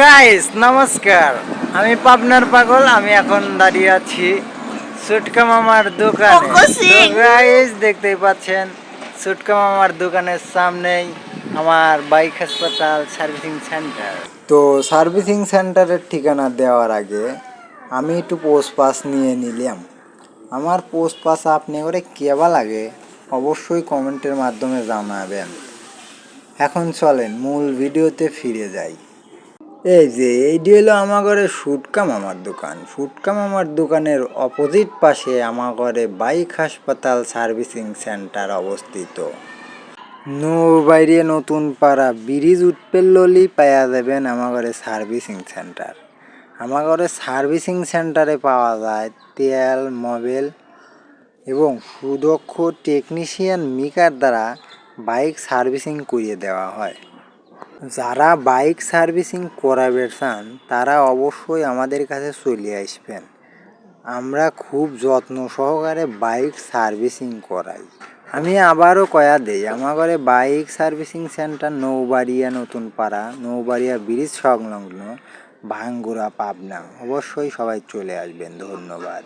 Guys নমস্কার, আমি পাবনার পাগল। আমি এখন দাঁড়িয়ে আছি সুটকা মামার দোকানে। তো গাইস দেখতেই পাচ্ছেন সুটকা মামার দোকানের সামনেই আমার বাইক হাসপাতাল সার্ভিসিং সেন্টার। তো সার্ভিসিং সেন্টারের ঠিকানা দেওয়ার আগে আমি একটু পোস্ট পাস নিয়ে নিলাম। আমার পোস্ট পাস আপনি করে কেবা লাগে অবশ্যই কমেন্টের মাধ্যমে জানাবেন। এখন চলেন মূল ভিডিওতে ফিরে যাই। এইটি হলো আমার ঘরে সুটকা মামার দোকান। সুটকা মামার দোকানের অপোজিট পাশে আমার ঘরে বাইক হাসপাতাল সার্ভিসিং সেন্টার অবস্থিত। বাইরে নতুন পাড়া ব্রিজ উঠপেল ললি পাওয়া যাবেন আমার ঘরে সার্ভিসিং সেন্টার। আমার ঘরে সার্ভিসিং সেন্টারে পাওয়া যায় তেল, মোবিল এবং সুদক্ষ টেকনিশিয়ান মিকার দ্বারা বাইক সার্ভিসিং করিয়ে দেওয়া হয়। যারা বাইক সার্ভিসিং করাবে চান তারা অবশ্যই আমাদের কাছে চলে আসবেন। আমরা খুব যত্ন সহকারে বাইক সার্ভিসিং করাই। আমি আবারও কয়া দেই, আমার ঘরে বাইক সার্ভিসিং সেন্টার নৌবাড়িয়া নতুন পাড়া, নৌবাড়িয়া ব্রিজ সংলগ্ন, ভাঙ্গুরা, পাবনা। অবশ্যই সবাই চলে আসবেন। ধন্যবাদ।